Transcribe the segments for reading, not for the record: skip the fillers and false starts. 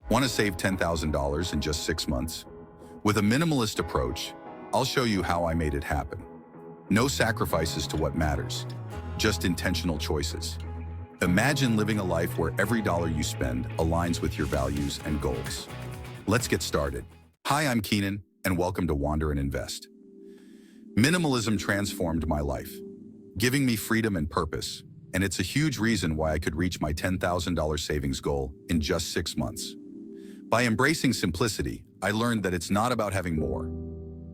Want to save $10,000 in just 6 months? With a minimalist approach, I'll show you how I made it happen. No sacrifices to what matters, just intentional choices. Imagine living a life where every dollar you spend aligns with your values and goals. Let's get started. Hi, I'm Keenan, and welcome to Wander and Invest. Minimalism transformed my life, giving me freedom and purpose, and it's a huge reason why I could reach my $10,000 savings goal in just 6 months. By embracing simplicity, I learned that it's not about having more,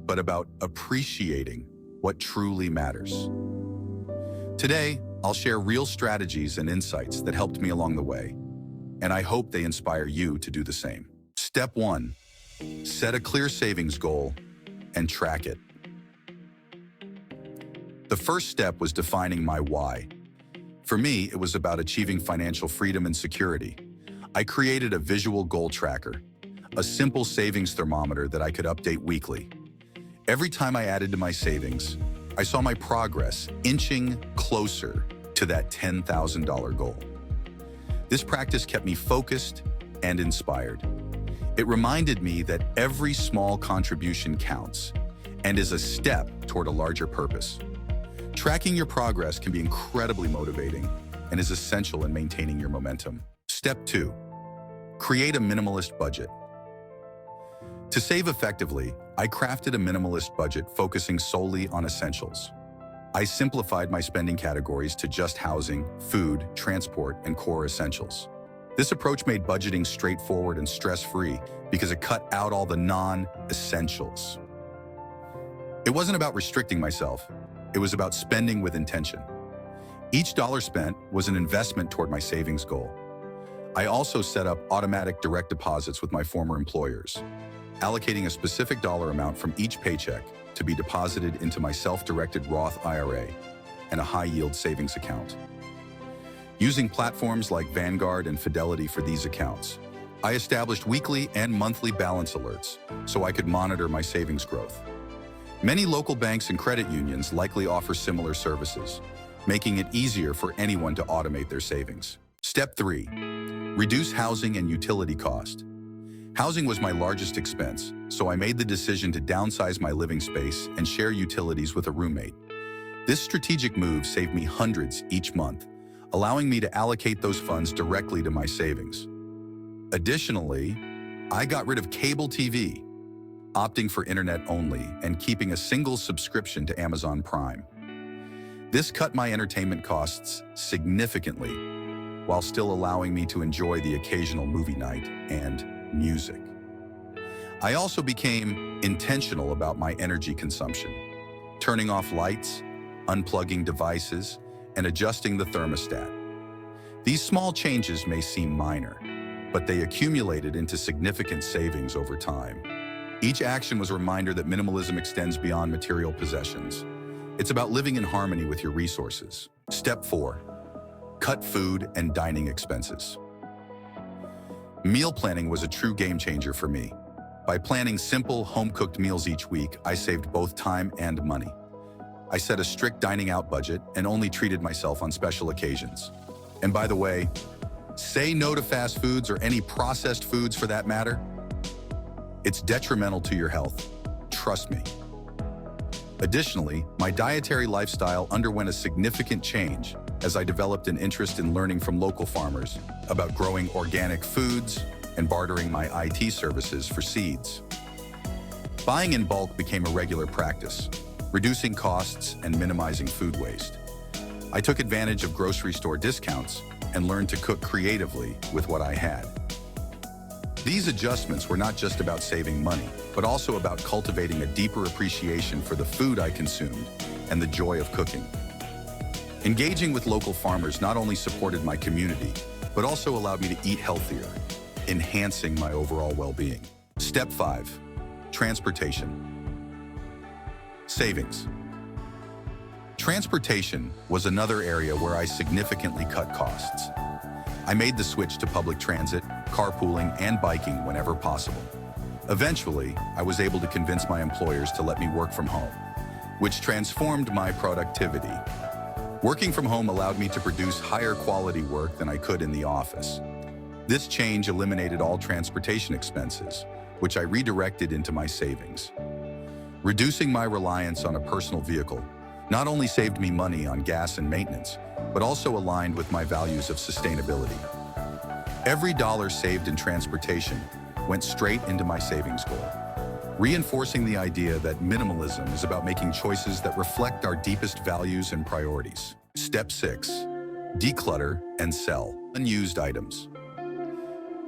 but about appreciating what truly matters. Today, I'll share real strategies and insights that helped me along the way, and I hope they inspire you to do the same. Step 1. Set a clear savings goal and track it. The first step was defining my why. For me, it was about achieving financial freedom and security. I created a visual goal tracker, a simple savings thermometer that I could update weekly. Every time I added to my savings, I saw my progress inching closer to that $10,000 goal. This practice kept me focused and inspired. It reminded me that every small contribution counts and is a step toward a larger purpose. Tracking your progress can be incredibly motivating and is essential in maintaining your momentum. Step 2. Create a minimalist budget. To save effectively, I crafted a minimalist budget focusing solely on essentials. I simplified my spending categories to just housing, food, transport, and core essentials. This approach made budgeting straightforward and stress-free because it cut out all the non-essentials. It wasn't about restricting myself. It was about spending with intention. Each dollar spent was an investment toward my savings goal. I also set up automatic direct deposits with my former employers, allocating a specific dollar amount from each paycheck to be deposited into my self-directed Roth IRA and a high-yield savings account. Using platforms like Vanguard and Fidelity for these accounts, I established weekly and monthly balance alerts so I could monitor my savings growth. Many local banks and credit unions likely offer similar services, making it easier for anyone to automate their savings. Step 3. Reduce housing and utility cost. Housing was my largest expense, so I made the decision to downsize my living space and share utilities with a roommate. This strategic move saved me hundreds each month, allowing me to allocate those funds directly to my savings. Additionally, I got rid of cable TV, opting for internet only and keeping a single subscription to Amazon Prime. This cut my entertainment costs significantly, while still allowing me to enjoy the occasional movie night and music. I also became intentional about my energy consumption, turning off lights, unplugging devices, and adjusting the thermostat. These small changes may seem minor, but they accumulated into significant savings over time. Each action was a reminder that minimalism extends beyond material possessions. It's about living in harmony with your resources. Step 4. Cut food and dining expenses. Meal planning was a true game changer for me. By planning simple, home-cooked meals each week, I saved both time and money. I set a strict dining out budget and only treated myself on special occasions. And by the way, say no to fast foods or any processed foods for that matter. It's detrimental to your health. Trust me. Additionally, my dietary lifestyle underwent a significant change as I developed an interest in learning from local farmers about growing organic foods and bartering my IT services for seeds. Buying in bulk became a regular practice, reducing costs and minimizing food waste. I took advantage of grocery store discounts and learned to cook creatively with what I had. These adjustments were not just about saving money, but also about cultivating a deeper appreciation for the food I consumed and the joy of cooking. Engaging with local farmers not only supported my community, but also allowed me to eat healthier, enhancing my overall well-being. Step 5. Transportation. Savings. Transportation was another area where I significantly cut costs. I made the switch to public transit, carpooling, and biking whenever possible. Eventually, I was able to convince my employers to let me work from home, which transformed my productivity. Working from home allowed me to produce higher quality work than I could in the office. This change eliminated all transportation expenses, which I redirected into my savings. Reducing my reliance on a personal vehicle not only saved me money on gas and maintenance, but also aligned with my values of sustainability. Every dollar saved in transportation went straight into my savings goal, reinforcing the idea that minimalism is about making choices that reflect our deepest values and priorities. Step 6. Declutter and sell unused items.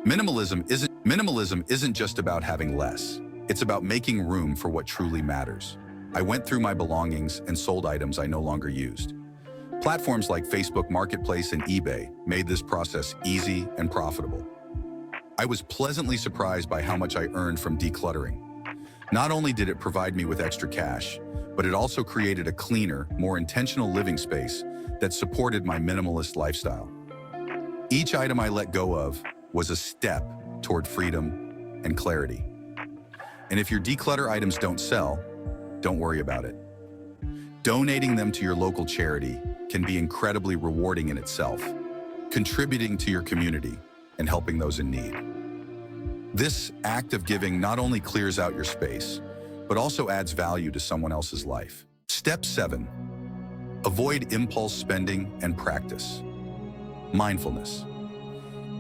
Minimalism isn't just about having less. It's about making room for what truly matters. I went through my belongings and sold items I no longer used. Platforms like Facebook Marketplace and eBay made this process easy and profitable. I was pleasantly surprised by how much I earned from decluttering. Not only did it provide me with extra cash, but it also created a cleaner, more intentional living space that supported my minimalist lifestyle. Each item I let go of was a step toward freedom and clarity. And if your declutter items don't sell, don't worry about it. Donating them to your local charity can be incredibly rewarding in itself, contributing to your community and helping those in need. This act of giving not only clears out your space, but also adds value to someone else's life. Step 7. Avoid impulse spending and practice mindfulness.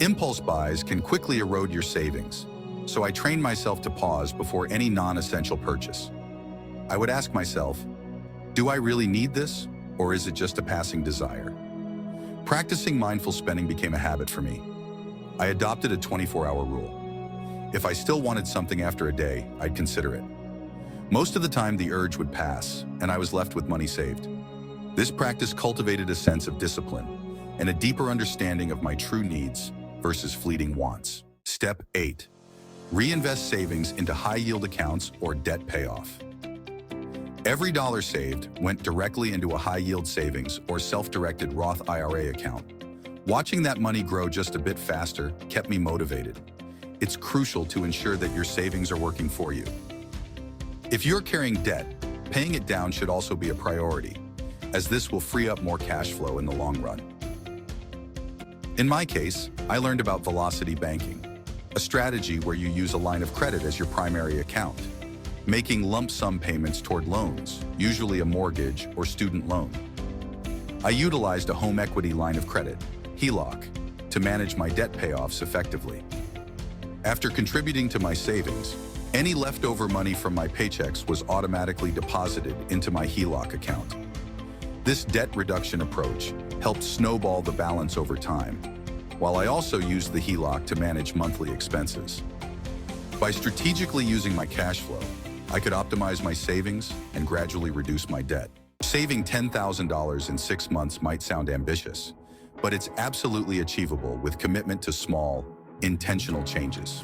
Impulse buys can quickly erode your savings, so I trained myself to pause before any non-essential purchase. I would ask myself, do I really need this, or is it just a passing desire? Practicing mindful spending became a habit for me. I adopted a 24-hour rule. If I still wanted something after a day, I'd consider it. Most of the time, the urge would pass, and I was left with money saved. This practice cultivated a sense of discipline and a deeper understanding of my true needs versus fleeting wants. Step 8. Reinvest savings into high-yield accounts or debt payoff. Every dollar saved went directly into a high-yield savings or self-directed Roth IRA account. Watching that money grow just a bit faster kept me motivated. It's crucial to ensure that your savings are working for you. If you're carrying debt, paying it down should also be a priority, as this will free up more cash flow in the long run. In my case, I learned about velocity banking, a strategy where you use a line of credit as your primary account, making lump sum payments toward loans, usually a mortgage or student loan. I utilized a home equity line of credit, HELOC, to manage my debt payoffs effectively. After contributing to my savings, any leftover money from my paychecks was automatically deposited into my HELOC account. This debt reduction approach helped snowball the balance over time, while I also used the HELOC to manage monthly expenses. By strategically using my cash flow, I could optimize my savings and gradually reduce my debt. Saving $10,000 in 6 months might sound ambitious, but it's absolutely achievable with commitment to small, intentional changes.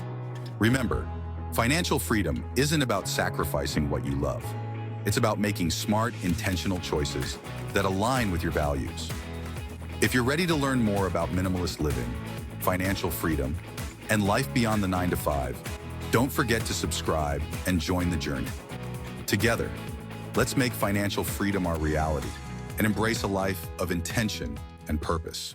Remember, financial freedom isn't about sacrificing what you love. It's about making smart, intentional choices that align with your values. If you're ready to learn more about minimalist living, financial freedom, and life beyond the 9-to-5, don't forget to subscribe and join the journey. Together, let's make financial freedom our reality and embrace a life of intention and purpose.